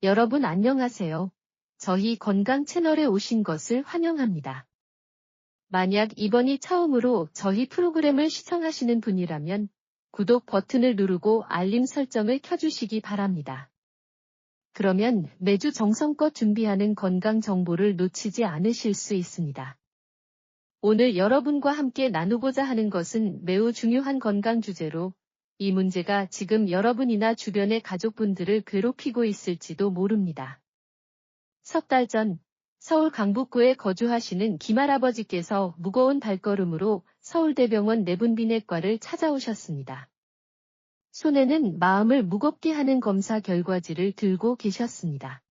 여러분 안녕하세요. 저희 건강 채널에 오신 것을 환영합니다. 만약 이번이 처음으로 저희 프로그램을 시청하시는 분이라면 구독 버튼을 누르고 알림 설정을 켜주시기 바랍니다. 그러면 매주 정성껏 준비하는 건강 정보를 놓치지 않으실 수 있습니다. 오늘 여러분과 함께 나누고자 하는 것은 매우 중요한 건강 주제로 이 문제가 지금 여러분이나 주변의 가족분들을 괴롭히고 있을지도 모릅니다. 석 달 전 서울 강북구에 거주하시는 김할아버지께서 무거운 발걸음으로 서울대병원 내분비내과를 찾아오셨습니다. 손에는 마음을 무겁게 하는 검사 결과지를 들고 계셨습니다.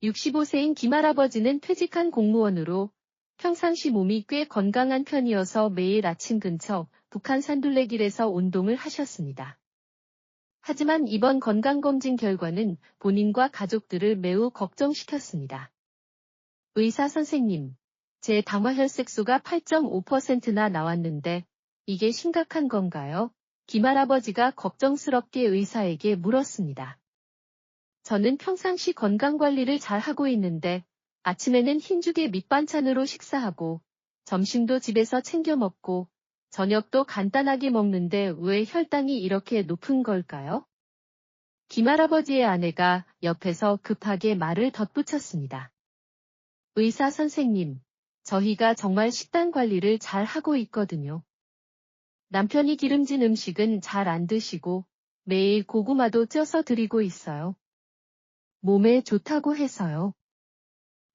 65세인 김할아버지는 퇴직한 공무원으로 평상시 몸이 꽤 건강한 편이어서 매일 아침 근처 북한 산둘레길에서 운동을 하셨습니다. 하지만 이번 건강검진 결과는 본인과 가족들을 매우 걱정시켰습니다. 의사 선생님, 제 당화혈색소가 8.5%나 나왔는데 이게 심각한 건가요? 김할아버지가 걱정스럽게 의사에게 물었습니다. 저는 평상시 건강관리를 잘 하고 있는데 아침에는 흰죽에 밑반찬으로 식사하고 점심도 집에서 챙겨 먹고 저녁도 간단하게 먹는데 왜 혈당이 이렇게 높은 걸까요? 김할아버지의 아내가 옆에서 급하게 말을 덧붙였습니다. 의사 선생님, 저희가 정말 식단 관리를 잘 하고 있거든요. 남편이 기름진 음식은 잘 안 드시고 매일 고구마도 쪄서 드리고 있어요. 몸에 좋다고 해서요.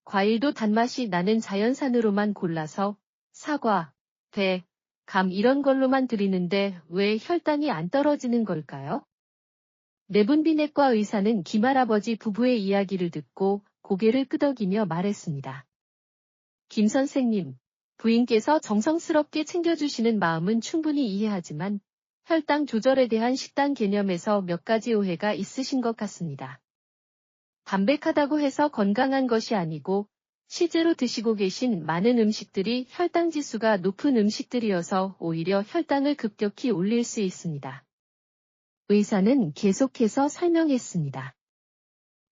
과일도 단맛이 나는 자연산으로만 골라서 사과, 배, 감 이런 걸로만 드리는데 왜 혈당이 안 떨어지는 걸까요? 내분비내과 의사는 김할아버지 부부의 이야기를 듣고 고개를 끄덕이며 말했습니다. 김 선생님, 부인께서 정성스럽게 챙겨주시는 마음은 충분히 이해하지만 혈당 조절에 대한 식단 개념에서 몇 가지 오해가 있으신 것 같습니다. 담백하다고 해서 건강한 것이 아니고 실제로 드시고 계신 많은 음식들이 혈당 지수가 높은 음식들이어서 오히려 혈당을 급격히 올릴 수 있습니다. 의사는 계속해서 설명했습니다.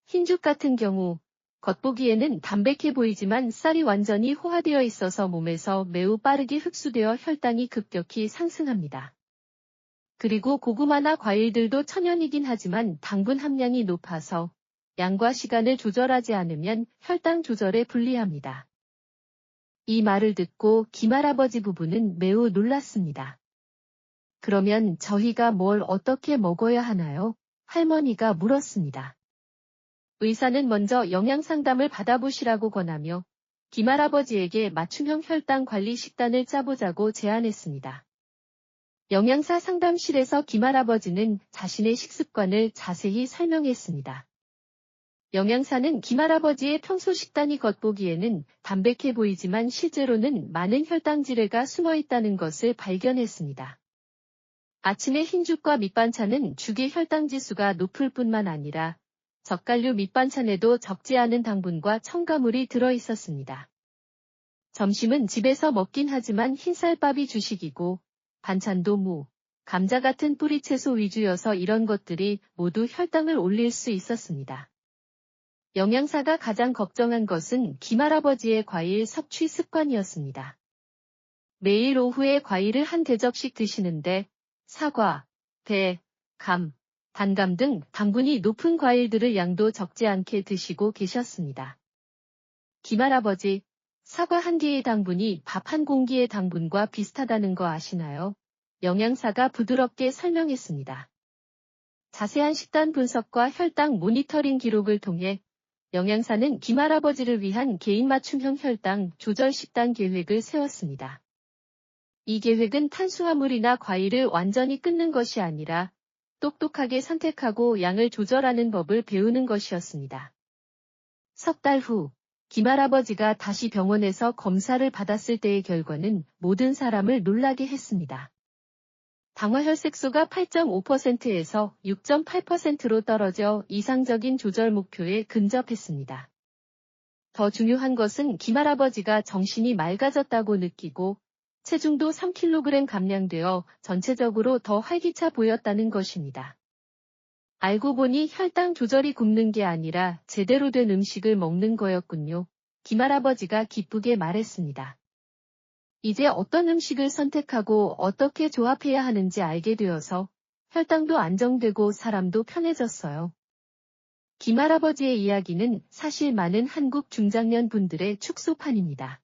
흰죽 같은 경우 겉보기에는 담백해 보이지만 쌀이 완전히 호화되어 있어서 몸에서 매우 빠르게 흡수되어 혈당이 급격히 상승합니다. 그리고 고구마나 과일들도 천연이긴 하지만 당분 함량이 높아서 양과 시간을 조절하지 않으면 혈당 조절에 불리합니다. 이 말을 듣고 김할아버지 부부는 매우 놀랐습니다. 그러면 저희가 뭘 어떻게 먹어야 하나요? 할머니가 물었습니다. 의사는 먼저 영양상담을 받아보시라고 권하며 김할아버지에게 맞춤형 혈당 관리 식단을 짜보자고 제안했습니다. 영양사 상담실에서 김할아버지는 자신의 식습관을 자세히 설명했습니다. 영양사는 김할아버지의 평소 식단이 겉보기에는 담백해 보이지만 실제로는 많은 혈당 지뢰가 숨어 있다는 것을 발견했습니다. 아침에 흰죽과 밑반찬은 죽의 혈당 지수가 높을 뿐만 아니라 젓갈류 밑반찬에도 적지 않은 당분과 첨가물이 들어 있었습니다. 점심은 집에서 먹긴 하지만 흰쌀밥이 주식이고 반찬도 무, 감자 같은 뿌리채소 위주여서 이런 것들이 모두 혈당을 올릴 수 있었습니다. 영양사가 가장 걱정한 것은 김할아버지의 과일 섭취 습관이었습니다. 매일 오후에 과일을 한 대접씩 드시는데 사과, 배, 감, 단감 등 당분이 높은 과일들을 양도 적지 않게 드시고 계셨습니다. 김할아버지, 사과 한 개의 당분이 밥 한 공기의 당분과 비슷하다는 거 아시나요? 영양사가 부드럽게 설명했습니다. 자세한 식단 분석과 혈당 모니터링 기록을 통해 영양사는 김할아버지를 위한 개인 맞춤형 혈당 조절 식단 계획을 세웠습니다. 이 계획은 탄수화물이나 과일을 완전히 끊는 것이 아니라 똑똑하게 선택하고 양을 조절하는 법을 배우는 것이었습니다. 석 달 후, 김할아버지가 다시 병원에서 검사를 받았을 때의 결과는 모든 사람을 놀라게 했습니다. 당화혈색소가 8.5%에서 6.8%로 떨어져 이상적인 조절 목표에 근접했습니다. 더 중요한 것은 김할아버지가 정신이 맑아졌다고 느끼고 체중도 3kg 감량되어 전체적으로 더 활기차 보였다는 것입니다. 알고 보니 혈당 조절이 굶는 게 아니라 제대로 된 음식을 먹는 거였군요. 김할아버지가 기쁘게 말했습니다. 이제 어떤 음식을 선택하고 어떻게 조합해야 하는지 알게 되어서 혈당도 안정되고 사람도 편해졌어요. 김할아버지의 이야기는 사실 많은 한국 중장년 분들의 축소판입니다.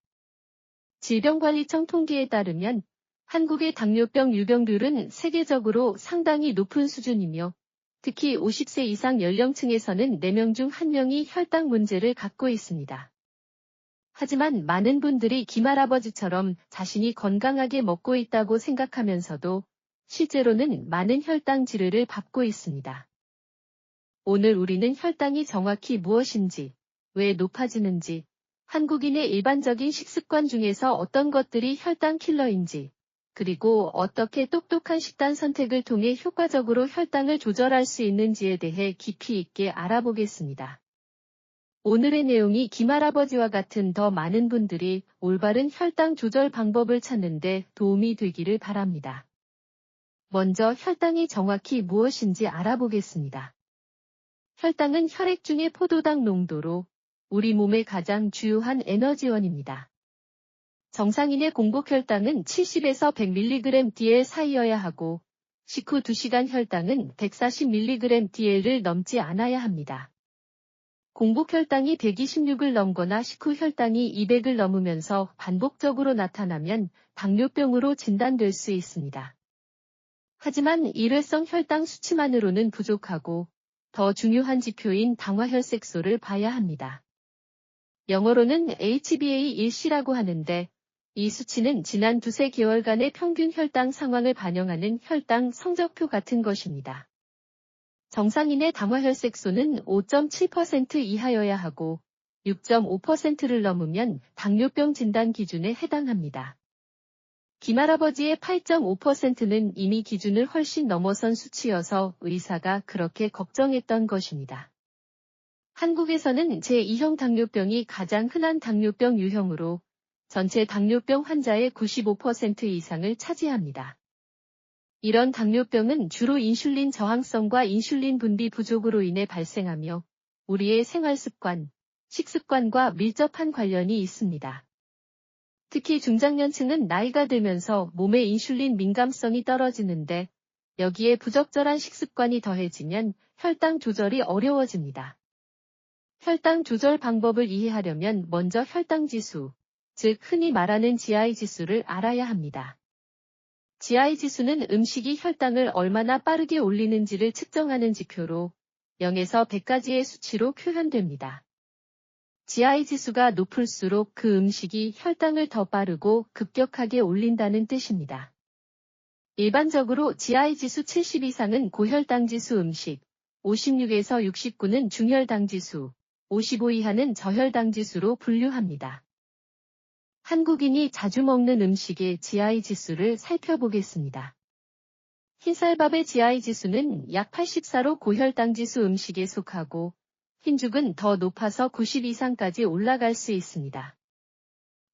질병관리청 통계에 따르면 한국의 당뇨병 유병률은 세계적으로 상당히 높은 수준이며 특히 50세 이상 연령층에서는 4명 중 1명이 혈당 문제를 갖고 있습니다. 하지만 많은 분들이 김할아버지처럼 자신이 건강하게 먹고 있다고 생각하면서도 실제로는 많은 혈당 지르를 밟고 있습니다. 오늘 우리는 혈당이 정확히 무엇인지, 왜 높아지는지, 한국인의 일반적인 식습관 중에서 어떤 것들이 혈당 킬러인지, 그리고 어떻게 똑똑한 식단 선택을 통해 효과적으로 혈당을 조절할 수 있는지에 대해 깊이 있게 알아보겠습니다. 오늘의 내용이 김할아버지와 같은 더 많은 분들이 올바른 혈당 조절 방법을 찾는 데 도움이 되기를 바랍니다. 먼저 혈당이 정확히 무엇인지 알아보겠습니다. 혈당은 혈액 중의 포도당 농도로 우리 몸의 가장 주요한 에너지원입니다. 정상인의 공복 혈당은 70에서 100mg/dl 사이여야 하고 식후 2시간 혈당은 140mg/dl를 넘지 않아야 합니다. 공복 혈당이 126을 넘거나 식후 혈당이 200을 넘으면서 반복적으로 나타나면 당뇨병으로 진단될 수 있습니다. 하지만 일회성 혈당 수치만으로는 부족하고 더 중요한 지표인 당화혈색소를 봐야 합니다. 영어로는 HbA1c라고 하는데 이 수치는 지난 두세 개월간의 평균 혈당 상황을 반영하는 혈당 성적표 같은 것입니다. 정상인의 당화혈색소는 5.7% 이하여야 하고 6.5%를 넘으면 당뇨병 진단 기준에 해당합니다. 김할아버지의 8.5%는 이미 기준을 훨씬 넘어선 수치여서 의사가 그렇게 걱정했던 것입니다. 한국에서는 제2형 당뇨병이 가장 흔한 당뇨병 유형으로 전체 당뇨병 환자의 95% 이상을 차지합니다. 이런 당뇨병은 주로 인슐린 저항성과 인슐린 분비 부족으로 인해 발생하며 우리의 생활습관, 식습관과 밀접한 관련이 있습니다. 특히 중장년층은 나이가 들면서 몸의 인슐린 민감성이 떨어지는데 여기에 부적절한 식습관이 더해지면 혈당 조절이 어려워집니다. 혈당 조절 방법을 이해하려면 먼저 혈당 지수, 즉 흔히 말하는 GI 지수를 알아야 합니다. GI 지수는 음식이 혈당을 얼마나 빠르게 올리는지를 측정하는 지표로 0에서 100까지의 수치로 표현됩니다. GI 지수가 높을수록 그 음식이 혈당을 더 빠르고 급격하게 올린다는 뜻입니다. 일반적으로 GI 지수 70 이상은 고혈당 지수 음식, 56에서 69는 중혈당 지수, 55 이하는 저혈당 지수로 분류합니다. 한국인이 자주 먹는 음식의 GI 지수를 살펴보겠습니다. 흰쌀밥의 GI 지수는 약 84로 고혈당 지수 음식에 속하고 흰죽은 더 높아서 90 이상까지 올라갈 수 있습니다.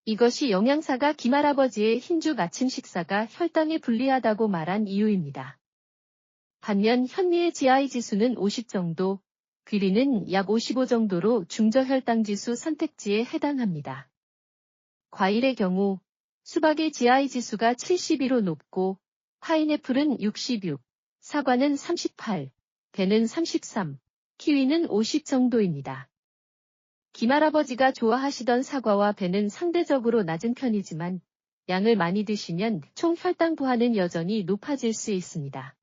이것이 영양사가 김할아버지의 흰죽 아침 식사가 혈당에 불리하다고 말한 이유입니다. 반면 현미의 GI 지수는 50 정도, 귀리는 약 55 정도로 중저혈당 지수 선택지에 해당합니다. 과일의 경우 수박의 GI 지수가 72로 높고 파인애플은 66, 사과는 38, 배는 33, 키위는 50 정도입니다. 김할아버지가 좋아하시던 사과와 배는 상대적으로 낮은 편이지만 양을 많이 드시면 총 혈당 부하는 여전히 높아질 수 있습니다.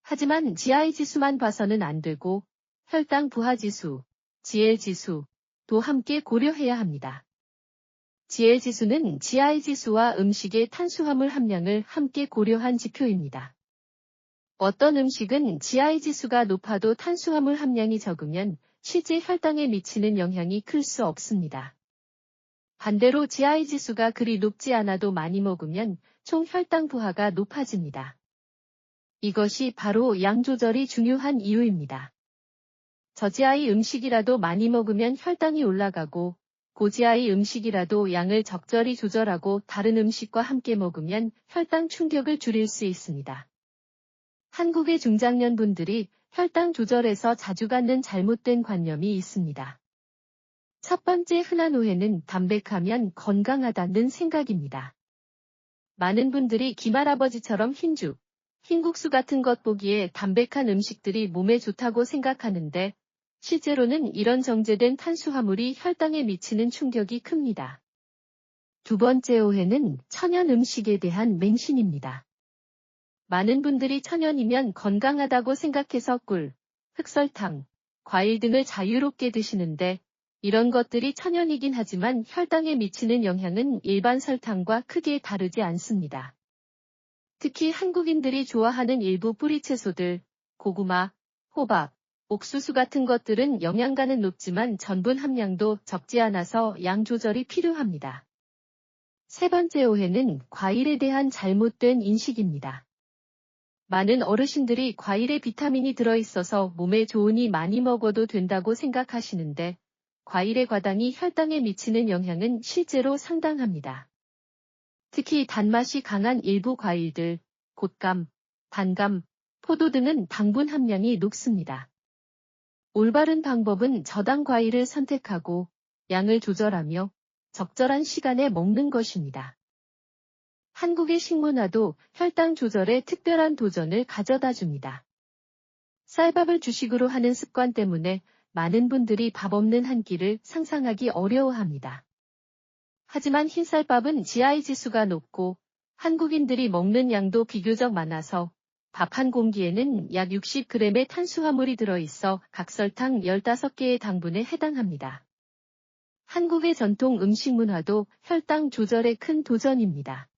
하지만 GI 지수만 봐서는 안 되고 혈당 부하 지수, GL 지수도 함께 고려해야 합니다. GL 지수는 GI 지수와 음식의 탄수화물 함량을 함께 고려한 지표입니다. 어떤 음식은 GI 지수가 높아도 탄수화물 함량이 적으면 실제 혈당에 미치는 영향이 클 수 없습니다. 반대로 GI 지수가 그리 높지 않아도 많이 먹으면 총 혈당 부하가 높아집니다. 이것이 바로 양 조절이 중요한 이유입니다. 저GI 음식이라도 많이 먹으면 혈당이 올라가고 고GI 음식이라도 양을 적절히 조절하고 다른 음식과 함께 먹으면 혈당 충격을 줄일 수 있습니다. 한국의 중장년 분들이 혈당 조절에서 자주 갖는 잘못된 관념이 있습니다. 첫 번째 흔한 오해는 담백하면 건강하다는 생각입니다. 많은 분들이 김할아버지처럼 흰죽, 흰국수 같은 것 보기에 담백한 음식들이 몸에 좋다고 생각하는데 실제로는 이런 정제된 탄수화물이 혈당에 미치는 충격이 큽니다. 두 번째 오해는 천연 음식에 대한 맹신입니다. 많은 분들이 천연이면 건강하다고 생각해서 꿀, 흑설탕, 과일 등을 자유롭게 드시는데 이런 것들이 천연이긴 하지만 혈당에 미치는 영향은 일반 설탕과 크게 다르지 않습니다. 특히 한국인들이 좋아하는 일부 뿌리채소들, 고구마, 호박, 옥수수 같은 것들은 영양가는 높지만 전분 함량도 적지 않아서 양 조절이 필요합니다. 세 번째 오해는 과일에 대한 잘못된 인식입니다. 많은 어르신들이 과일에 비타민이 들어있어서 몸에 좋으니 많이 먹어도 된다고 생각하시는데 과일의 과당이 혈당에 미치는 영향은 실제로 상당합니다. 특히 단맛이 강한 일부 과일들, 곶감, 단감, 포도 등은 당분 함량이 높습니다. 올바른 방법은 저당 과일을 선택하고 양을 조절하며 적절한 시간에 먹는 것입니다. 한국의 식문화도 혈당 조절에 특별한 도전을 가져다 줍니다. 쌀밥을 주식으로 하는 습관 때문에 많은 분들이 밥 없는 한 끼를 상상하기 어려워합니다. 하지만 흰쌀밥은 GI 지수가 높고 한국인들이 먹는 양도 비교적 많아서 밥 한 공기에는 약 60g의 탄수화물이 들어있어 각설탕 15개의 당분에 해당합니다. 한국의 전통 음식 문화도 혈당 조절에 큰 도전입니다.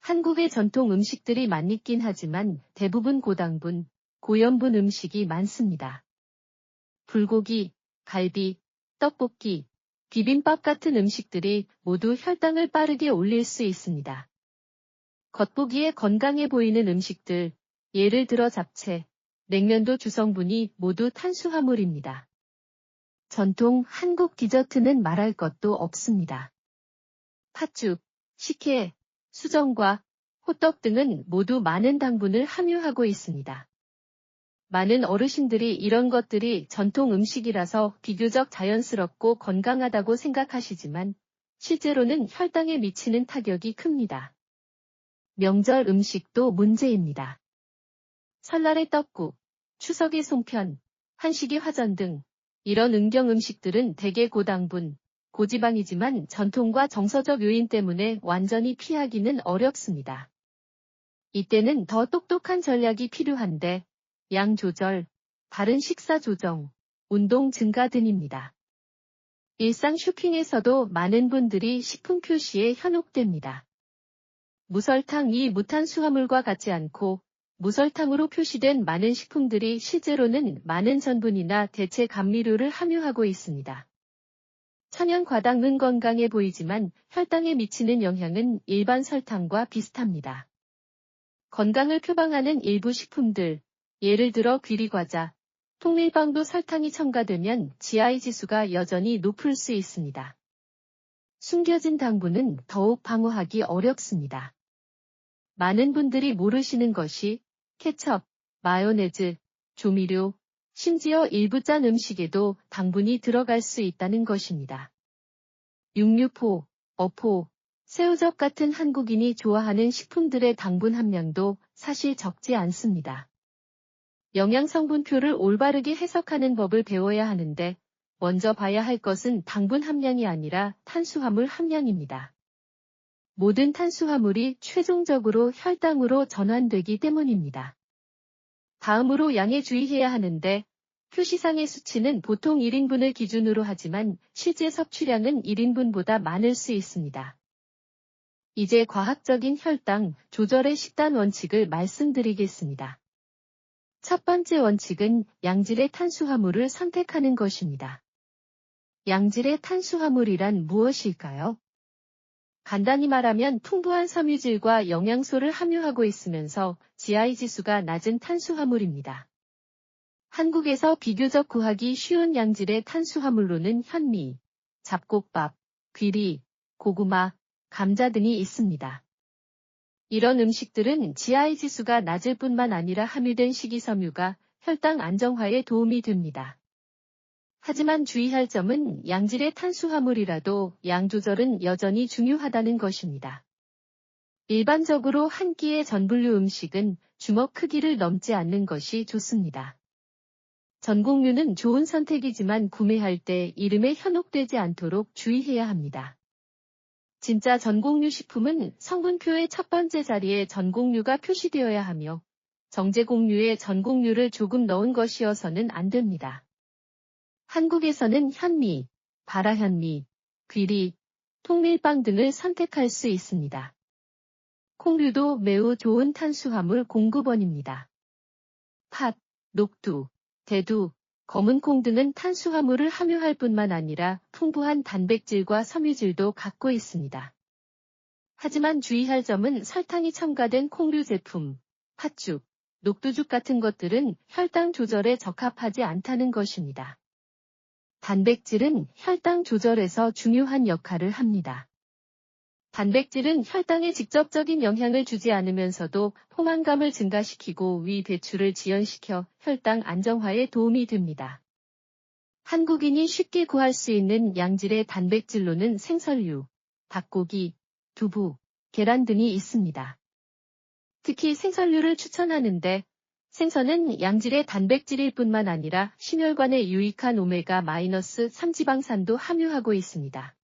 한국의 전통 음식들이 많긴 하지만 대부분 고당분, 고염분 음식이 많습니다. 불고기, 갈비, 떡볶이, 비빔밥 같은 음식들이 모두 혈당을 빠르게 올릴 수 있습니다. 겉보기에 건강해 보이는 음식들, 예를 들어 잡채, 냉면도 주성분이 모두 탄수화물입니다. 전통 한국 디저트는 말할 것도 없습니다. 팥죽, 식혜, 수정과 호떡 등은 모두 많은 당분을 함유하고 있습니다. 많은 어르신들이 이런 것들이 전통 음식이라서 비교적 자연스럽고 건강하다고 생각하시지만 실제로는 혈당에 미치는 타격이 큽니다. 명절 음식도 문제입니다. 설날의 떡국, 추석의 송편, 한식의 화전 등 이런 은경 음식들은 대개 고당분, 고지방이지만 전통과 정서적 요인 때문에 완전히 피하기는 어렵습니다. 이때는 더 똑똑한 전략이 필요한데 양 조절, 다른 식사 조정, 운동 증가 등입니다. 일상 쇼핑에서도 많은 분들이 식품 표시에 현혹됩니다. 무설탕이 무탄수화물과 같지 않고 무설탕으로 표시된 많은 식품들이 실제로는 많은 전분이나 대체 감미료를 함유하고 있습니다. 천연 과당은 건강해 보이지만 혈당에 미치는 영향은 일반 설탕과 비슷합니다. 건강을 표방하는 일부 식품들, 예를 들어 귀리과자, 통밀빵도 설탕이 첨가되면 GI 지수가 여전히 높을 수 있습니다. 숨겨진 당분은 더욱 방어하기 어렵습니다. 많은 분들이 모르시는 것이 케첩, 마요네즈, 조미료, 심지어 일부 짠 음식에도 당분이 들어갈 수 있다는 것입니다. 육류포, 어포, 새우젓 같은 한국인이 좋아하는 식품들의 당분 함량도 사실 적지 않습니다. 영양성분표를 올바르게 해석하는 법을 배워야 하는데 먼저 봐야 할 것은 당분 함량이 아니라 탄수화물 함량입니다. 모든 탄수화물이 최종적으로 혈당으로 전환되기 때문입니다. 다음으로 양에 주의해야 하는데 표시상의 수치는 보통 1인분을 기준으로 하지만 실제 섭취량은 1인분보다 많을 수 있습니다. 이제 과학적인 혈당 조절의 식단 원칙을 말씀드리겠습니다. 첫 번째 원칙은 양질의 탄수화물을 선택하는 것입니다. 양질의 탄수화물이란 무엇일까요? 간단히 말하면 풍부한 섬유질과 영양소를 함유하고 있으면서 GI 지수가 낮은 탄수화물입니다. 한국에서 비교적 구하기 쉬운 양질의 탄수화물로는 현미, 잡곡밥, 귀리, 고구마, 감자 등이 있습니다. 이런 음식들은 GI 지수가 낮을 뿐만 아니라 함유된 식이섬유가 혈당 안정화에 도움이 됩니다. 하지만 주의할 점은 양질의 탄수화물이라도 양 조절은 여전히 중요하다는 것입니다. 일반적으로 한 끼의 전분류 음식은 주먹 크기를 넘지 않는 것이 좋습니다. 전곡류는 좋은 선택이지만 구매할 때 이름에 현혹되지 않도록 주의해야 합니다. 진짜 전곡류 식품은 성분표의 첫 번째 자리에 전곡류가 표시되어야 하며 정제곡류에 전곡류를 조금 넣은 것이어서는 안 됩니다. 한국에서는 현미, 발화현미, 귀리, 통밀빵 등을 선택할 수 있습니다. 콩류도 매우 좋은 탄수화물 공급원입니다. 팥, 녹두, 대두, 검은콩 등은 탄수화물을 함유할 뿐만 아니라 풍부한 단백질과 섬유질도 갖고 있습니다. 하지만 주의할 점은 설탕이 첨가된 콩류 제품, 팥죽, 녹두죽 같은 것들은 혈당 조절에 적합하지 않다는 것입니다. 단백질은 혈당 조절에서 중요한 역할을 합니다. 단백질은 혈당에 직접적인 영향을 주지 않으면서도 포만감을 증가시키고 위 배출을 지연시켜 혈당 안정화에 도움이 됩니다. 한국인이 쉽게 구할 수 있는 양질의 단백질로는 생선류, 닭고기, 두부, 계란 등이 있습니다. 특히 생선류를 추천하는데 생선은 양질의 단백질일 뿐만 아니라 심혈관에 유익한 오메가-3 지방산도 함유하고 있습니다.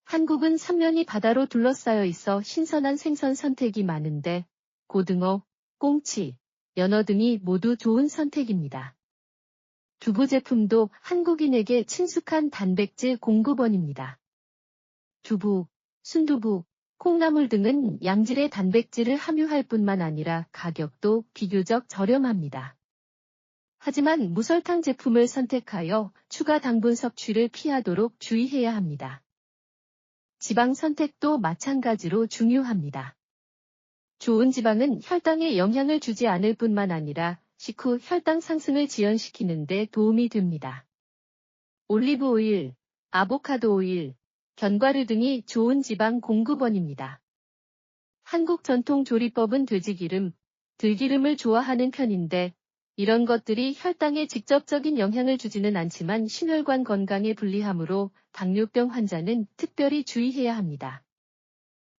한국은 삼면이 바다로 둘러싸여 있어 신선한 생선 선택이 많은데 고등어, 꽁치, 연어 등이 모두 좋은 선택입니다. 두부 제품도 한국인에게 친숙한 단백질 공급원입니다. 두부, 순두부, 콩나물 등은 양질의 단백질을 함유할 뿐만 아니라 가격도 비교적 저렴합니다. 하지만 무설탕 제품을 선택하여 추가 당분 섭취를 피하도록 주의해야 합니다. 지방 선택도 마찬가지로 중요합니다. 좋은 지방은 혈당에 영향을 주지 않을 뿐만 아니라 식후 혈당 상승을 지연시키는 데 도움이 됩니다. 올리브 오일, 아보카도 오일, 견과류 등이 좋은 지방 공급원입니다. 한국 전통 조리법은 돼지기름, 들기름을 좋아하는 편인데 이런 것들이 혈당에 직접적인 영향을 주지는 않지만 심혈관 건강에 불리하므로 당뇨병 환자는 특별히 주의해야 합니다.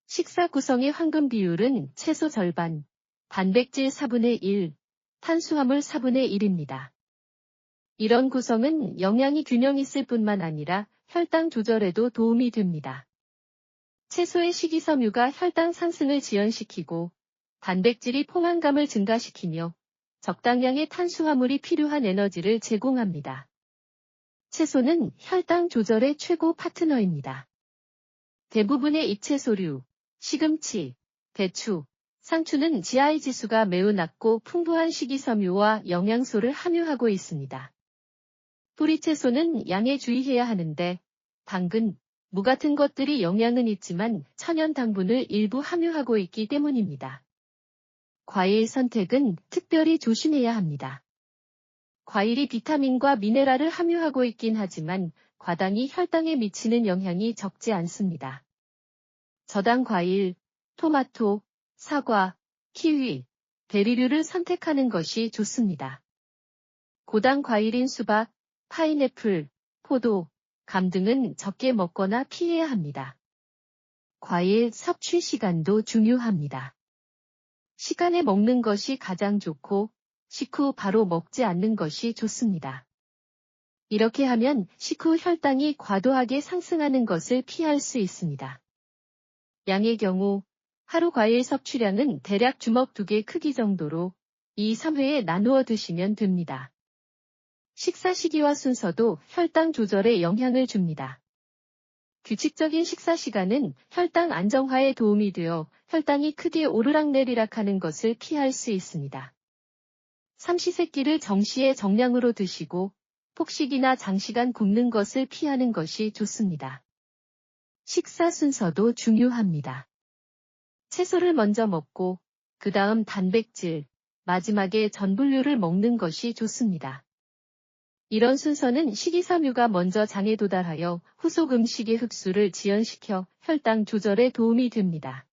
식사 구성의 황금 비율은 채소 절반, 단백질 4분의 1, 탄수화물 4분의 1입니다. 이런 구성은 영양이 균형 있을 뿐만 아니라 혈당 조절에도 도움이 됩니다. 채소의 식이섬유가 혈당 상승을 지연시키고 단백질이 포만감을 증가시키며 적당량의 탄수화물이 필요한 에너지를 제공합니다. 채소는 혈당 조절의 최고 파트너입니다. 대부분의 잎채소류, 시금치, 배추, 상추는 GI 지수가 매우 낮고 풍부한 식이섬유와 영양소를 함유하고 있습니다. 뿌리채소는 양에 주의해야 하는데 당근, 무 같은 것들이 영양은 있지만 천연 당분을 일부 함유하고 있기 때문입니다. 과일 선택은 특별히 조심해야 합니다. 과일이 비타민과 미네랄을 함유하고 있긴 하지만 과당이 혈당에 미치는 영향이 적지 않습니다. 저당 과일, 토마토, 사과, 키위, 베리류를 선택하는 것이 좋습니다. 고당 과일인 수박, 파인애플, 포도, 감 등은 적게 먹거나 피해야 합니다. 과일 섭취 시간도 중요합니다. 시간에 먹는 것이 가장 좋고 식후 바로 먹지 않는 것이 좋습니다. 이렇게 하면 식후 혈당이 과도하게 상승하는 것을 피할 수 있습니다. 양의 경우 하루 과일 섭취량은 대략 주먹 2개 크기 정도로 2-3회에 나누어 드시면 됩니다. 식사 시기와 순서도 혈당 조절에 영향을 줍니다. 규칙적인 식사 시간은 혈당 안정화에 도움이 되어 혈당이 크게 오르락내리락 하는 것을 피할 수 있습니다. 삼시세끼를 정시에 정량으로 드시고 폭식이나 장시간 굶는 것을 피하는 것이 좋습니다. 식사 순서도 중요합니다. 채소를 먼저 먹고 그 다음 단백질, 마지막에 전분류를 먹는 것이 좋습니다. 이런 순서는 식이섬유가 먼저 장에 도달하여 후속 음식의 흡수를 지연시켜 혈당 조절에 도움이 됩니다.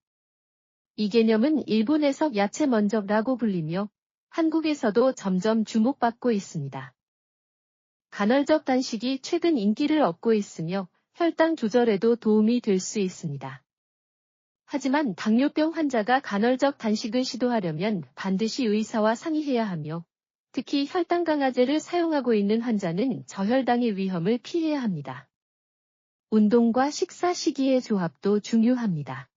이 개념은 일본에서 야채 먼저라고 불리며 한국에서도 점점 주목받고 있습니다. 간헐적 단식이 최근 인기를 얻고 있으며 혈당 조절에도 도움이 될 수 있습니다. 하지만 당뇨병 환자가 간헐적 단식을 시도하려면 반드시 의사와 상의해야 하며 특히 혈당 강화제를 사용하고 있는 환자는 저혈당의 위험을 피해야 합니다. 운동과 식사 시기의 조합도 중요합니다.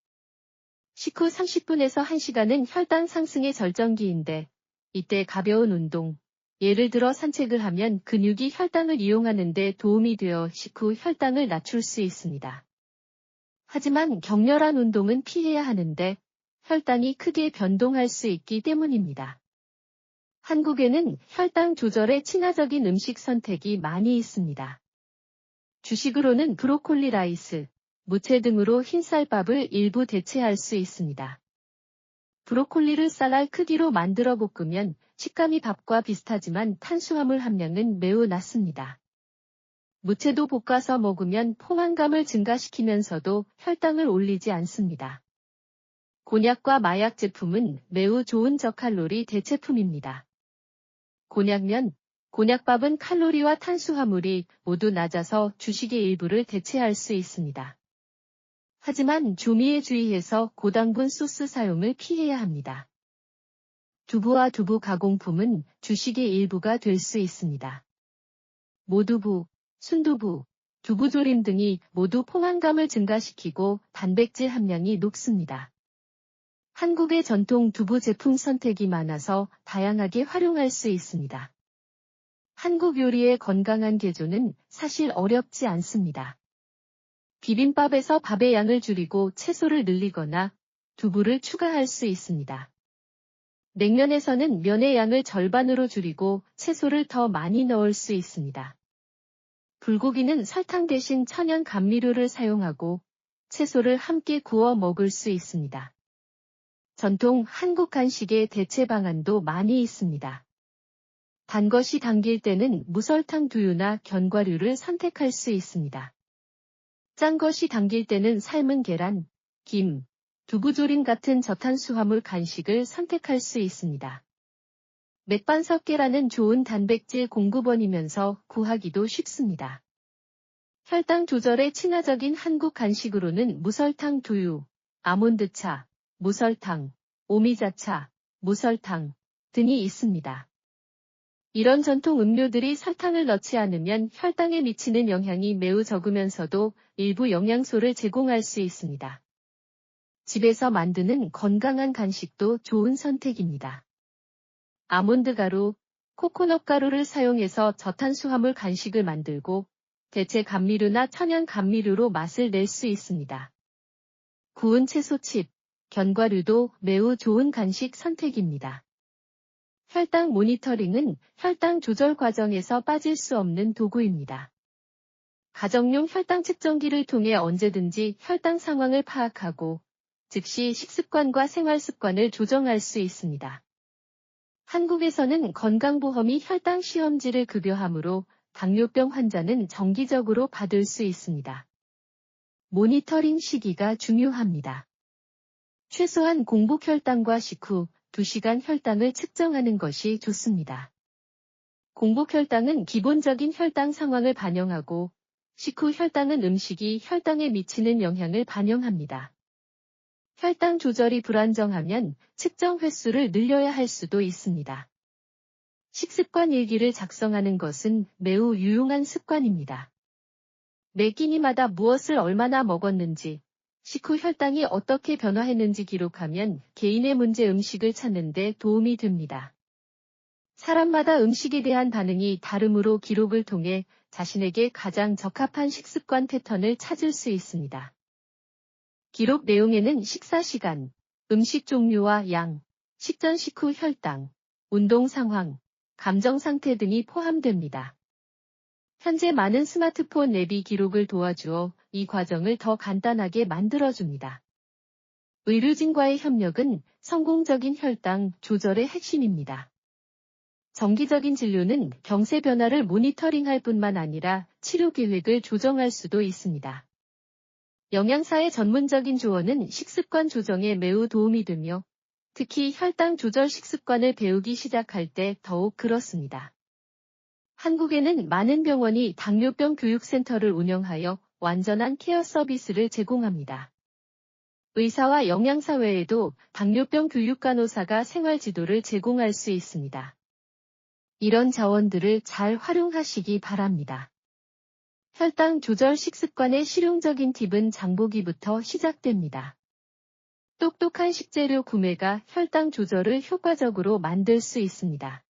식후 30분에서 1시간은 혈당 상승의 절정기인데 이때 가벼운 운동, 예를 들어 산책을 하면 근육이 혈당을 이용하는 데 도움이 되어 식후 혈당을 낮출 수 있습니다. 하지만 격렬한 운동은 피해야 하는데 혈당이 크게 변동할 수 있기 때문입니다. 한국에는 혈당 조절에 친화적인 음식 선택이 많이 있습니다. 주식으로는 브로콜리 라이스, 무채 등으로 흰쌀밥을 일부 대체할 수 있습니다. 브로콜리를 쌀알 크기로 만들어 볶으면 식감이 밥과 비슷하지만 탄수화물 함량은 매우 낮습니다. 무채도 볶아서 먹으면 포만감을 증가시키면서도 혈당을 올리지 않습니다. 곤약과 마약 제품은 매우 좋은 저칼로리 대체품입니다. 곤약면, 곤약밥은 칼로리와 탄수화물이 모두 낮아서 주식의 일부를 대체할 수 있습니다. 하지만 조미에 주의해서 고당분 소스 사용을 피해야 합니다. 두부와 두부 가공품은 주식의 일부가 될 수 있습니다. 모두부, 순두부, 두부조림 등이 모두 포만감을 증가시키고 단백질 함량이 높습니다. 한국의 전통 두부 제품 선택이 많아서 다양하게 활용할 수 있습니다. 한국 요리의 건강한 개조는 사실 어렵지 않습니다. 비빔밥에서 밥의 양을 줄이고 채소를 늘리거나 두부를 추가할 수 있습니다. 냉면에서는 면의 양을 절반으로 줄이고 채소를 더 많이 넣을 수 있습니다. 불고기는 설탕 대신 천연 감미료를 사용하고 채소를 함께 구워 먹을 수 있습니다. 전통 한국 간식의 대체 방안도 많이 있습니다. 단 것이 당길 때는 무설탕 두유나 견과류를 선택할 수 있습니다. 짠 것이 당길 때는 삶은 계란, 김, 두부조림 같은 저탄수화물 간식을 선택할 수 있습니다. 맥반석 계란은 좋은 단백질 공급원이면서 구하기도 쉽습니다. 혈당 조절에 친화적인 한국 간식으로는 무설탕 두유, 아몬드차, 무설탕, 오미자차, 무설탕 등이 있습니다. 이런 전통 음료들이 설탕을 넣지 않으면 혈당에 미치는 영향이 매우 적으면서도 일부 영양소를 제공할 수 있습니다. 집에서 만드는 건강한 간식도 좋은 선택입니다. 아몬드 가루, 코코넛 가루를 사용해서 저탄수화물 간식을 만들고 대체 감미료나 천연 감미료로 맛을 낼 수 있습니다. 구운 채소칩, 견과류도 매우 좋은 간식 선택입니다. 혈당 모니터링은 혈당 조절 과정에서 빠질 수 없는 도구입니다. 가정용 혈당 측정기를 통해 언제든지 혈당 상황을 파악하고 즉시 식습관과 생활습관을 조정할 수 있습니다. 한국에서는 건강보험이 혈당 시험지를 급여하므로 당뇨병 환자는 정기적으로 받을 수 있습니다. 모니터링 시기가 중요합니다. 최소한 공복 혈당과 식후 2시간 혈당을 측정하는 것이 좋습니다. 공복 혈당은 기본적인 혈당 상황을 반영하고 식후 혈당은 음식이 혈당에 미치는 영향을 반영합니다. 혈당 조절이 불안정하면 측정 횟수를 늘려야 할 수도 있습니다. 식습관 일기를 작성하는 것은 매우 유용한 습관입니다. 매 끼니마다 무엇을 얼마나 먹었는지, 식후 혈당이 어떻게 변화했는지 기록하면 개인의 문제 음식을 찾는 데 도움이 됩니다. 사람마다 음식에 대한 반응이 다르므로 기록을 통해 자신에게 가장 적합한 식습관 패턴을 찾을 수 있습니다. 기록 내용에는 식사 시간, 음식 종류와 양, 식전 식후 혈당, 운동 상황, 감정 상태 등이 포함됩니다. 현재 많은 스마트폰 앱이 기록을 도와주어 이 과정을 더 간단하게 만들어줍니다. 의료진과의 협력은 성공적인 혈당 조절의 핵심입니다. 정기적인 진료는 병세 변화를 모니터링할 뿐만 아니라 치료 계획을 조정할 수도 있습니다. 영양사의 전문적인 조언은 식습관 조정에 매우 도움이 되며 특히 혈당 조절 식습관을 배우기 시작할 때 더욱 그렇습니다. 한국에는 많은 병원이 당뇨병 교육센터를 운영하여 완전한 케어 서비스를 제공합니다. 의사와 영양사 외에도 당뇨병 교육간호사가 생활지도를 제공할 수 있습니다. 이런 자원들을 잘 활용하시기 바랍니다. 혈당 조절 식습관의 실용적인 팁은 장보기부터 시작됩니다. 똑똑한 식재료 구매가 혈당 조절을 효과적으로 만들 수 있습니다.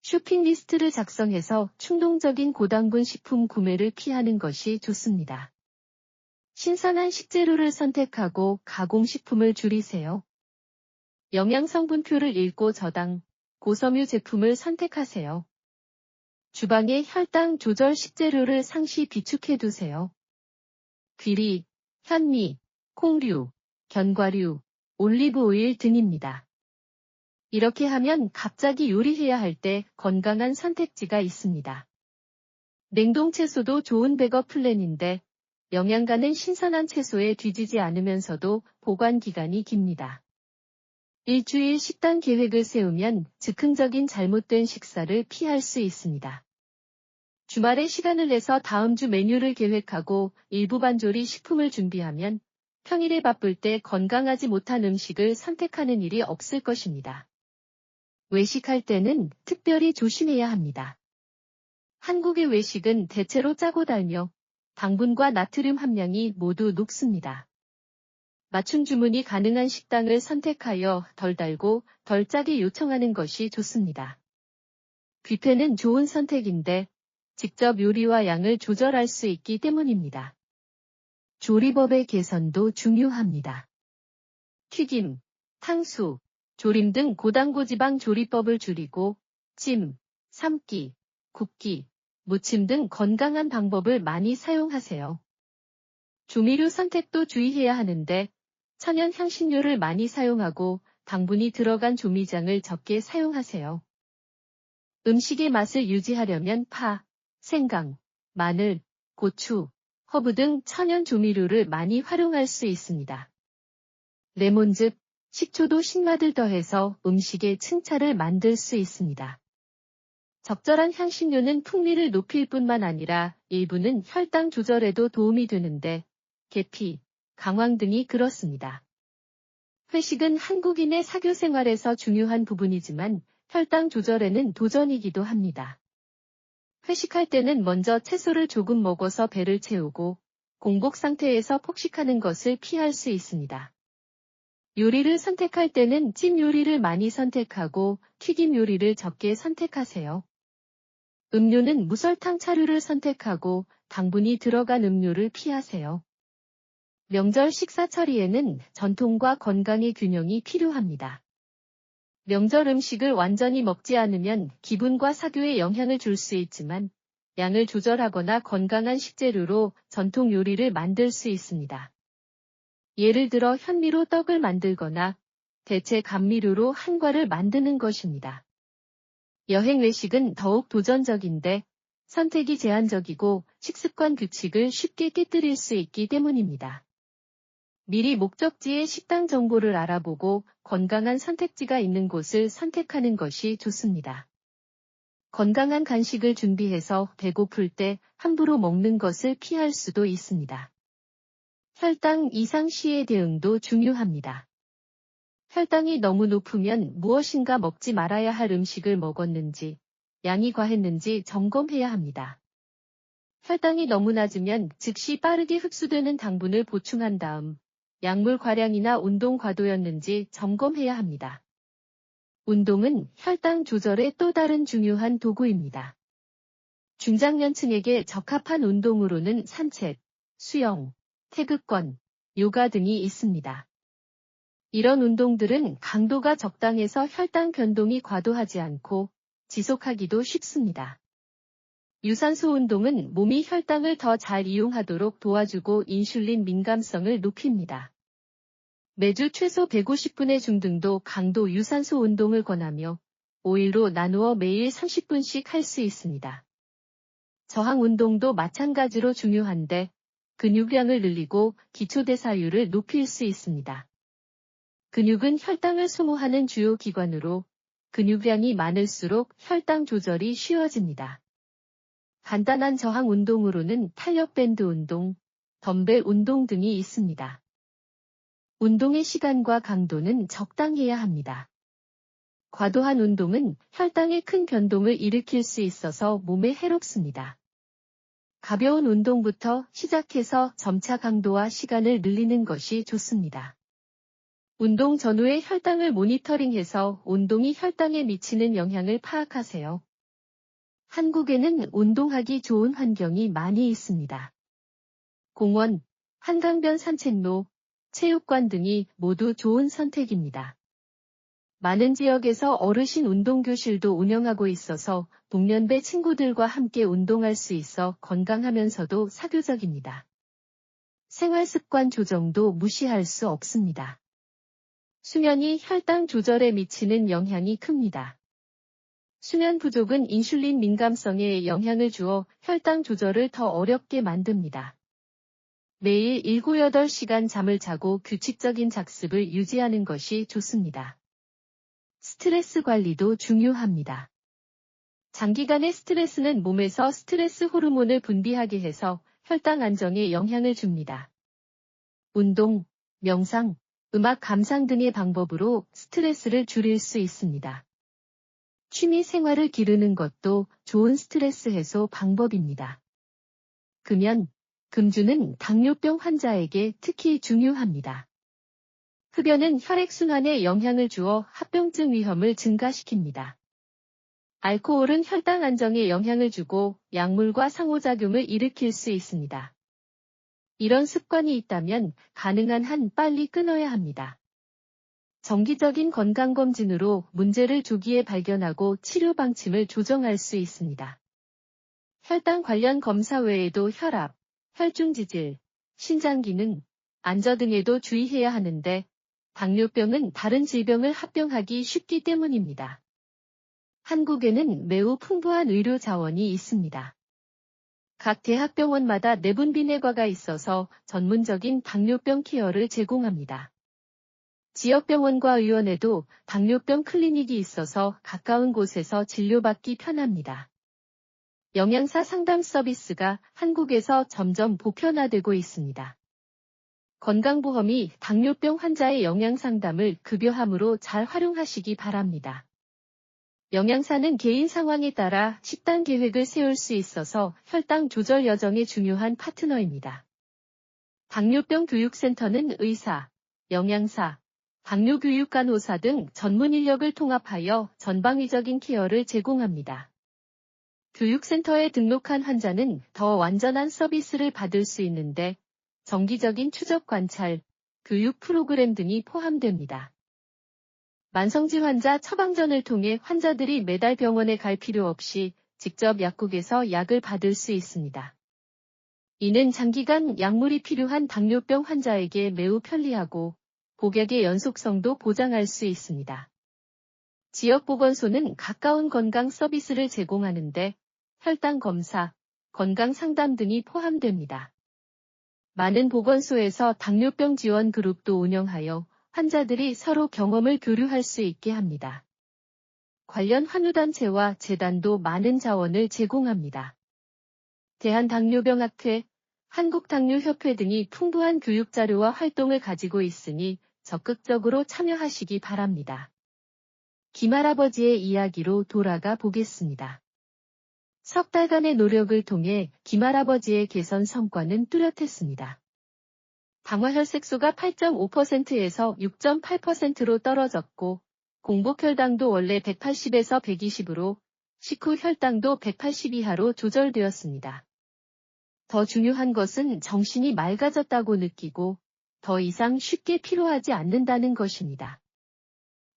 쇼핑 리스트를 작성해서 충동적인 고당분 식품 구매를 피하는 것이 좋습니다. 신선한 식재료를 선택하고 가공식품을 줄이세요. 영양성분표를 읽고 저당, 고섬유 제품을 선택하세요. 주방에 혈당 조절 식재료를 상시 비축해두세요. 귀리, 현미, 콩류, 견과류, 올리브 오일 등입니다. 이렇게 하면 갑자기 요리해야 할 때 건강한 선택지가 있습니다. 냉동 채소도 좋은 백업 플랜인데 영양가는 신선한 채소에 뒤지지 않으면서도 보관 기간이 깁니다. 일주일 식단 계획을 세우면 즉흥적인 잘못된 식사를 피할 수 있습니다. 주말에 시간을 내서 다음 주 메뉴를 계획하고 일부 반조리 식품을 준비하면 평일에 바쁠 때 건강하지 못한 음식을 선택하는 일이 없을 것입니다. 외식할 때는 특별히 조심해야 합니다. 한국의 외식은 대체로 짜고 달며 당분과 나트륨 함량이 모두 높습니다. 맞춤 주문이 가능한 식당을 선택하여 덜 달고 덜 짜게 요청하는 것이 좋습니다. 뷔페는 좋은 선택인데 직접 요리와 양을 조절할 수 있기 때문입니다. 조리법의 개선도 중요합니다. 튀김, 탕수, 조림 등 고당고지방 조리법을 줄이고 찜, 삶기, 굽기, 무침 등 건강한 방법을 많이 사용하세요. 조미료 선택도 주의해야 하는데 천연 향신료를 많이 사용하고 당분이 들어간 조미장을 적게 사용하세요. 음식의 맛을 유지하려면 파, 생강, 마늘, 고추, 허브 등 천연 조미료를 많이 활용할 수 있습니다. 레몬즙, 식초도 신맛을 더해서 음식의 층차를 만들 수 있습니다. 적절한 향신료는 풍미를 높일 뿐만 아니라 일부는 혈당 조절에도 도움이 되는데 계피, 강황 등이 그렇습니다. 회식은 한국인의 사교 생활에서 중요한 부분이지만 혈당 조절에는 도전이기도 합니다. 회식할 때는 먼저 채소를 조금 먹어서 배를 채우고 공복 상태에서 폭식하는 것을 피할 수 있습니다. 요리를 선택할 때는 찜 요리를 많이 선택하고 튀김 요리를 적게 선택하세요. 음료는 무설탕 차류를 선택하고 당분이 들어간 음료를 피하세요. 명절 식사 처리에는 전통과 건강의 균형이 필요합니다. 명절 음식을 완전히 먹지 않으면 기분과 사교에 영향을 줄 수 있지만 양을 조절하거나 건강한 식재료로 전통 요리를 만들 수 있습니다. 예를 들어 현미로 떡을 만들거나 대체 감미료로 한과를 만드는 것입니다. 여행 외식은 더욱 도전적인데 선택이 제한적이고 식습관 규칙을 쉽게 깨뜨릴 수 있기 때문입니다. 미리 목적지의 식당 정보를 알아보고 건강한 선택지가 있는 곳을 선택하는 것이 좋습니다. 건강한 간식을 준비해서 배고플 때 함부로 먹는 것을 피할 수도 있습니다. 혈당 이상 시의 대응도 중요합니다. 혈당이 너무 높으면 무엇인가 먹지 말아야 할 음식을 먹었는지, 양이 과했는지 점검해야 합니다. 혈당이 너무 낮으면 즉시 빠르게 흡수되는 당분을 보충한 다음 약물 과량이나 운동 과도였는지 점검해야 합니다. 운동은 혈당 조절의 또 다른 중요한 도구입니다. 중장년층에게 적합한 운동으로는 산책, 수영, 태극권, 요가 등이 있습니다. 이런 운동들은 강도가 적당해서 혈당 변동이 과도하지 않고 지속하기도 쉽습니다. 유산소 운동은 몸이 혈당을 더 잘 이용하도록 도와주고 인슐린 민감성을 높입니다. 매주 최소 150분의 중등도 강도 유산소 운동을 권하며 5일로 나누어 매일 30분씩 할 수 있습니다. 저항 운동도 마찬가지로 중요한데 근육량을 늘리고 기초대사율을 높일 수 있습니다. 근육은 혈당을 소모하는 주요 기관으로 근육량이 많을수록 혈당 조절이 쉬워집니다. 간단한 저항 운동으로는 탄력밴드 운동, 덤벨 운동 등이 있습니다. 운동의 시간과 강도는 적당해야 합니다. 과도한 운동은 혈당에 큰 변동을 일으킬 수 있어서 몸에 해롭습니다. 가벼운 운동부터 시작해서 점차 강도와 시간을 늘리는 것이 좋습니다. 운동 전후의 혈당을 모니터링해서 운동이 혈당에 미치는 영향을 파악하세요. 한국에는 운동하기 좋은 환경이 많이 있습니다. 공원, 한강변 산책로, 체육관 등이 모두 좋은 선택입니다. 많은 지역에서 어르신 운동교실도 운영하고 있어서 동년배 친구들과 함께 운동할 수 있어 건강하면서도 사교적입니다. 생활습관 조정도 무시할 수 없습니다. 수면이 혈당 조절에 미치는 영향이 큽니다. 수면 부족은 인슐린 민감성에 영향을 주어 혈당 조절을 더 어렵게 만듭니다. 매일 7, 8시간 잠을 자고 규칙적인 작습을 유지하는 것이 좋습니다. 스트레스 관리도 중요합니다. 장기간의 스트레스는 몸에서 스트레스 호르몬을 분비하게 해서 혈당 안정에 영향을 줍니다. 운동, 명상, 음악 감상 등의 방법으로 스트레스를 줄일 수 있습니다. 취미 생활을 기르는 것도 좋은 스트레스 해소 방법입니다. 금연, 금주는 당뇨병 환자에게 특히 중요합니다. 흡연은 혈액순환에 영향을 주어 합병증 위험을 증가시킵니다. 알코올은 혈당 안정에 영향을 주고 약물과 상호작용을 일으킬 수 있습니다. 이런 습관이 있다면 가능한 한 빨리 끊어야 합니다. 정기적인 건강검진으로 문제를 조기에 발견하고 치료 방침을 조정할 수 있습니다. 혈당 관련 검사 외에도 혈압, 혈중지질, 신장기능, 안저 등에도 주의해야 하는데 당뇨병은 다른 질병을 합병하기 쉽기 때문입니다. 한국에는 매우 풍부한 의료 자원이 있습니다. 각 대학병원마다 내분 비내과가 있어서 전문적인 당뇨병 케어를 제공합니다. 지역병원과 의원에도 당뇨병 클리닉이 있어서 가까운 곳에서 진료받기 편합니다. 영양사 상담 서비스가 한국에서 점점 보편화되고 있습니다. 건강보험이 당뇨병 환자의 영양상담을 급여함으로 잘 활용하시기 바랍니다. 영양사는 개인 상황에 따라 식단 계획을 세울 수 있어서 혈당 조절 여정에 중요한 파트너입니다. 당뇨병 교육센터는 의사, 영양사, 당뇨교육간호사 등 전문 인력을 통합하여 전방위적인 케어를 제공합니다. 교육센터에 등록한 환자는 더 완전한 서비스를 받을 수 있는데 정기적인 추적 관찰, 교육 프로그램 등이 포함됩니다. 만성질 환자 처방전을 통해 환자들이 매달 병원에 갈 필요 없이 직접 약국에서 약을 받을 수 있습니다. 이는 장기간 약물이 필요한 당뇨병 환자에게 매우 편리하고 복약의 연속성도 보장할 수 있습니다. 지역보건소는 가까운 건강 서비스를 제공하는데 혈당 검사, 건강 상담 등이 포함됩니다. 많은 보건소에서 당뇨병 지원 그룹도 운영하여 환자들이 서로 경험을 교류할 수 있게 합니다. 관련 환우단체와 재단도 많은 자원을 제공합니다. 대한당뇨병학회, 한국당뇨협회 등이 풍부한 교육자료와 활동을 가지고 있으니 적극적으로 참여하시기 바랍니다. 김할아버지의 이야기로 돌아가 보겠습니다. 석 달간의 노력을 통해 김할아버지의 개선 성과는 뚜렷했습니다. 당화혈색소가 8.5%에서 6.8%로 떨어졌고 공복혈당도 원래 180에서 120으로 식후 혈당도 180 이하로 조절되었습니다. 더 중요한 것은 정신이 맑아졌다고 느끼고 더 이상 쉽게 피로하지 않는다는 것입니다.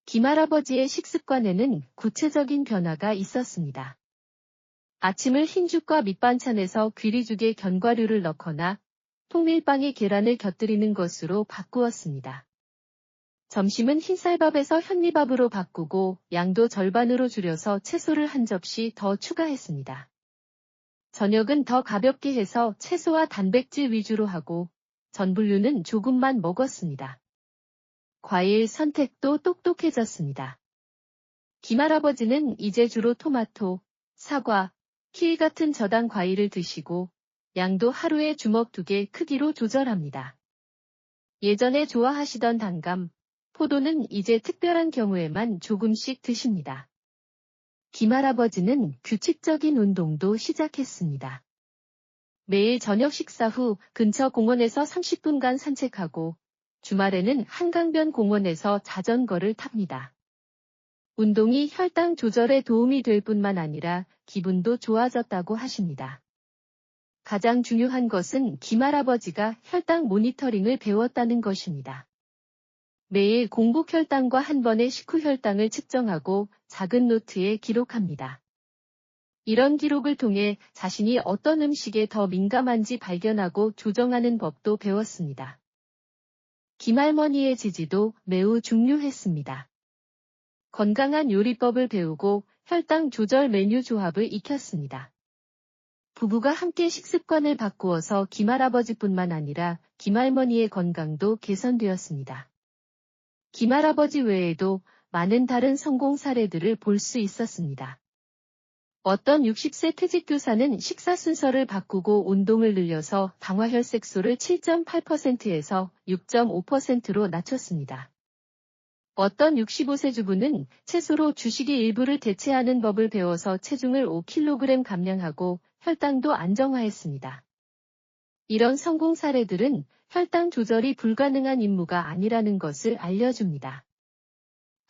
김할아버지의 식습관에는 구체적인 변화가 있었습니다. 아침을 흰죽과 밑반찬에서 귀리죽에 견과류를 넣거나 통밀빵에 계란을 곁들이는 것으로 바꾸었습니다. 점심은 흰쌀밥에서 현미밥으로 바꾸고 양도 절반으로 줄여서 채소를 한 접시 더 추가했습니다. 저녁은 더 가볍게 해서 채소와 단백질 위주로 하고 전 분류는 조금만 먹었습니다. 과일 선택도 똑똑해졌습니다. 김할아버지는 이제 주로 토마토, 사과, 키위 같은 저당 과일을 드시고 양도 하루에 주먹 2개 크기로 조절합니다. 예전에 좋아하시던 단감, 포도는 이제 특별한 경우에만 조금씩 드십니다. 김할아버지는 규칙적인 운동도 시작했습니다. 매일 저녁 식사 후 근처 공원에서 30분간 산책하고 주말에는 한강변 공원에서 자전거를 탑니다. 운동이 혈당 조절에 도움이 될 뿐만 아니라 기분도 좋아졌다고 하십니다. 가장 중요한 것은 김할아버지가 혈당 모니터링을 배웠다는 것입니다. 매일 공복 혈당과 한 번의 식후 혈당을 측정하고 작은 노트에 기록합니다. 이런 기록을 통해 자신이 어떤 음식에 더 민감한지 발견하고 조정하는 법도 배웠습니다. 김할머니의 지지도 매우 중요했습니다. 건강한 요리법을 배우고 혈당 조절 메뉴 조합을 익혔습니다. 부부가 함께 식습관을 바꾸어서 김할아버지뿐만 아니라 김할머니의 건강도 개선되었습니다. 김할아버지 외에도 많은 다른 성공 사례들을 볼 수 있었습니다. 어떤 60세 퇴직교사는 식사 순서를 바꾸고 운동을 늘려서 당화혈색소를 7.8%에서 6.5%로 낮췄습니다. 어떤 65세 주부는 채소로 주식의 일부를 대체하는 법을 배워서 체중을 5kg 감량하고 혈당도 안정화했습니다. 이런 성공 사례들은 혈당 조절이 불가능한 임무가 아니라는 것을 알려줍니다.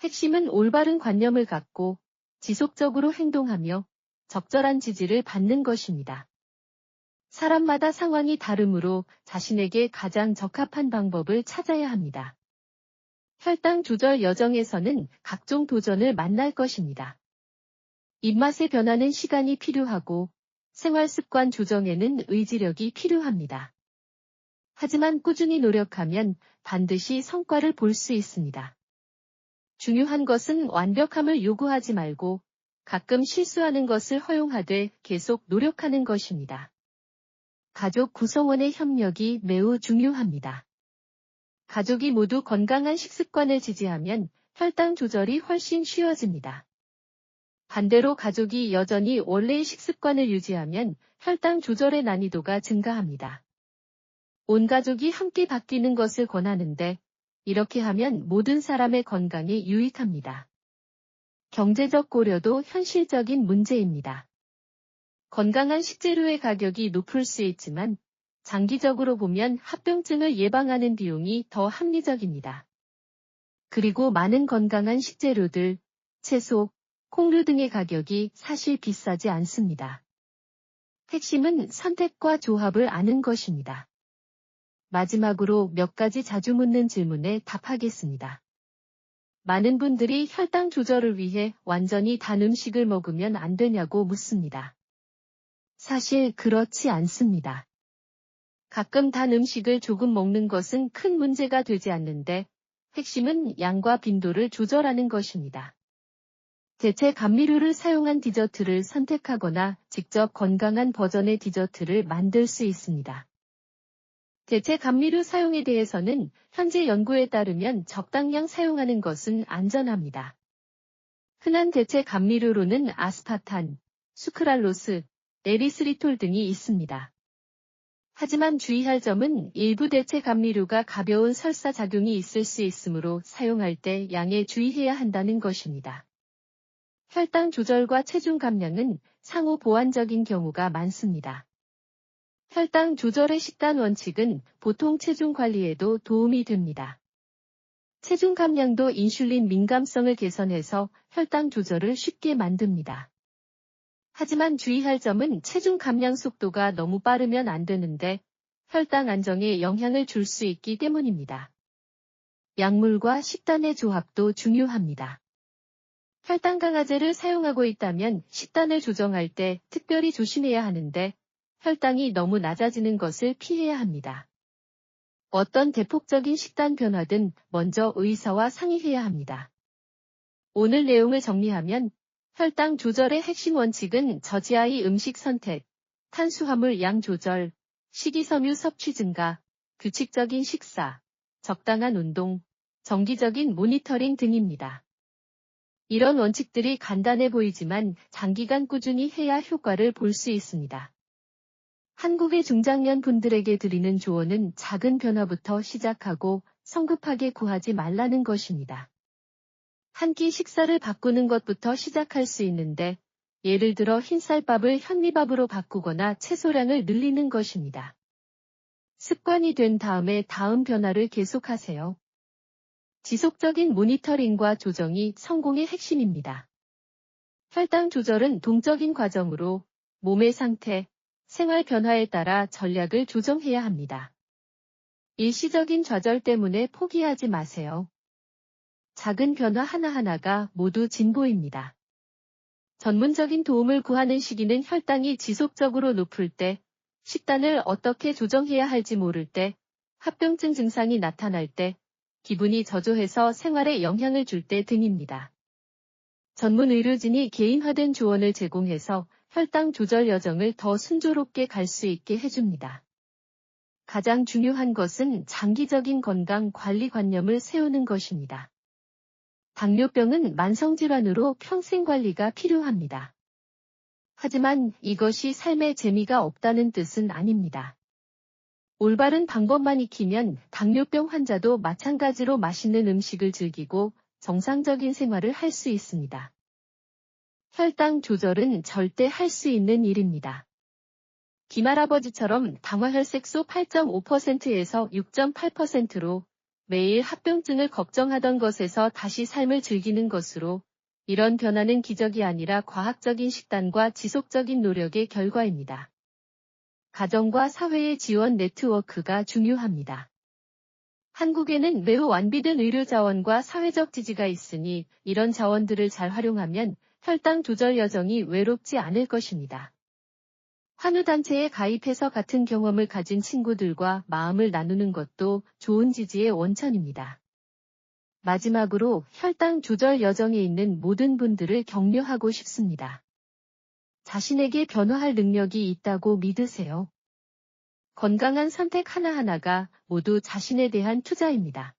핵심은 올바른 관념을 갖고 지속적으로 행동하며 적절한 지지를 받는 것입니다. 사람마다 상황이 다르므로 자신에게 가장 적합한 방법을 찾아야 합니다. 혈당 조절 여정에서는 각종 도전을 만날 것입니다. 입맛의 변화는 시간이 필요하고 생활습관 조정에는 의지력이 필요합니다. 하지만 꾸준히 노력하면 반드시 성과를 볼 수 있습니다. 중요한 것은 완벽함을 요구하지 말고 가끔 실수하는 것을 허용하되 계속 노력하는 것입니다. 가족 구성원의 협력이 매우 중요합니다. 가족이 모두 건강한 식습관을 지지하면 혈당 조절이 훨씬 쉬워집니다. 반대로 가족이 여전히 원래의 식습관을 유지하면 혈당 조절의 난이도가 증가합니다. 온 가족이 함께 바뀌는 것을 권하는데 이렇게 하면 모든 사람의 건강에 유익합니다. 경제적 고려도 현실적인 문제입니다. 건강한 식재료의 가격이 높을 수 있지만 장기적으로 보면 합병증을 예방하는 비용이 더 합리적입니다. 그리고 많은 건강한 식재료들, 채소, 콩류 등의 가격이 사실 비싸지 않습니다. 핵심은 선택과 조합을 아는 것입니다. 마지막으로 몇 가지 자주 묻는 질문에 답하겠습니다. 많은 분들이 혈당 조절을 위해 완전히 단 음식을 먹으면 안 되냐고 묻습니다. 사실 그렇지 않습니다. 가끔 단 음식을 조금 먹는 것은 큰 문제가 되지 않는데 핵심은 양과 빈도를 조절하는 것입니다. 대체 감미료를 사용한 디저트를 선택하거나 직접 건강한 버전의 디저트를 만들 수 있습니다. 대체 감미료 사용에 대해서는 현재 연구에 따르면 적당량 사용하는 것은 안전합니다. 흔한 대체 감미료로는 아스파탄, 수크랄로스, 에리스리톨 등이 있습니다. 하지만 주의할 점은 일부 대체 감미료가 가벼운 설사 작용이 있을 수 있으므로 사용할 때 양에 주의해야 한다는 것입니다. 혈당 조절과 체중 감량은 상호 보완적인 경우가 많습니다. 혈당 조절의 식단 원칙은 보통 체중 관리에도 도움이 됩니다. 체중 감량도 인슐린 민감성을 개선해서 혈당 조절을 쉽게 만듭니다. 하지만 주의할 점은 체중 감량 속도가 너무 빠르면 안 되는데 혈당 안정에 영향을 줄 수 있기 때문입니다. 약물과 식단의 조합도 중요합니다. 혈당 강화제를 사용하고 있다면 식단을 조정할 때 특별히 조심해야 하는데 혈당이 너무 낮아지는 것을 피해야 합니다. 어떤 대폭적인 식단 변화든 먼저 의사와 상의해야 합니다. 오늘 내용을 정리하면 혈당 조절의 핵심 원칙은 저지하의 음식 선택, 탄수화물 양 조절, 식이섬유 섭취 증가, 규칙적인 식사, 적당한 운동, 정기적인 모니터링 등입니다. 이런 원칙들이 간단해 보이지만 장기간 꾸준히 해야 효과를 볼 수 있습니다. 한국의 중장년 분들에게 드리는 조언은 작은 변화부터 시작하고 성급하게 구하지 말라는 것입니다. 한 끼 식사를 바꾸는 것부터 시작할 수 있는데, 예를 들어 흰쌀밥을 현미밥으로 바꾸거나 채소량을 늘리는 것입니다. 습관이 된 다음에 다음 변화를 계속하세요. 지속적인 모니터링과 조정이 성공의 핵심입니다. 혈당 조절은 동적인 과정으로 몸의 상태, 생활 변화에 따라 전략을 조정해야 합니다. 일시적인 좌절 때문에 포기하지 마세요. 작은 변화 하나하나가 모두 진보입니다. 전문적인 도움을 구하는 시기는 혈당이 지속적으로 높을 때, 식단을 어떻게 조정해야 할지 모를 때, 합병증 증상이 나타날 때, 기분이 저조해서 생활에 영향을 줄 때 등입니다. 전문 의료진이 개인화된 조언을 제공해서 혈당 조절 여정을 더 순조롭게 갈 수 있게 해줍니다. 가장 중요한 것은 장기적인 건강 관리 관념을 세우는 것입니다. 당뇨병은 만성질환으로 평생 관리가 필요합니다. 하지만 이것이 삶의 재미가 없다는 뜻은 아닙니다. 올바른 방법만 익히면 당뇨병 환자도 마찬가지로 맛있는 음식을 즐기고 정상적인 생활을 할 수 있습니다. 혈당 조절은 절대 할 수 있는 일입니다. 김할아버지처럼 당화혈색소 8.5%에서 6.8%로 매일 합병증을 걱정하던 것에서 다시 삶을 즐기는 것으로, 이런 변화는 기적이 아니라 과학적인 식단과 지속적인 노력의 결과입니다. 가정과 사회의 지원 네트워크가 중요합니다. 한국에는 매우 완비된 의료 자원과 사회적 지지가 있으니 이런 자원들을 잘 활용하면 혈당 조절 여정이 외롭지 않을 것입니다. 환우단체에 가입해서 같은 경험을 가진 친구들과 마음을 나누는 것도 좋은 지지의 원천입니다. 마지막으로 혈당 조절 여정에 있는 모든 분들을 격려하고 싶습니다. 자신에게 변화할 능력이 있다고 믿으세요. 건강한 선택 하나하나가 모두 자신에 대한 투자입니다.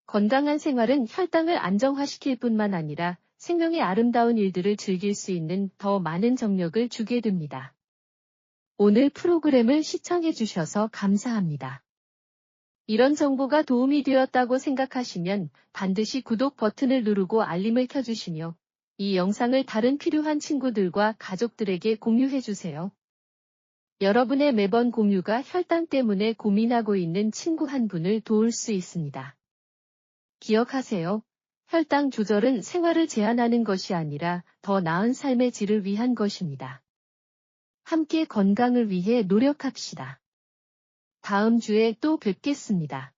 건강한 생활은 혈당을 안정화시킬 뿐만 아니라 생명의 아름다운 일들을 즐길 수 있는 더 많은 정력을 주게 됩니다. 오늘 프로그램을 시청해주셔서 감사합니다. 이런 정보가 도움이 되었다고 생각하시면 반드시 구독 버튼을 누르고 알림을 켜주시며 이 영상을 다른 필요한 친구들과 가족들에게 공유해주세요. 여러분의 매번 공유가 혈당 때문에 고민하고 있는 친구 한 분을 도울 수 있습니다. 기억하세요. 혈당 조절은 생활을 제한하는 것이 아니라 더 나은 삶의 질을 위한 것입니다. 함께 건강을 위해 노력합시다. 다음 주에 또 뵙겠습니다.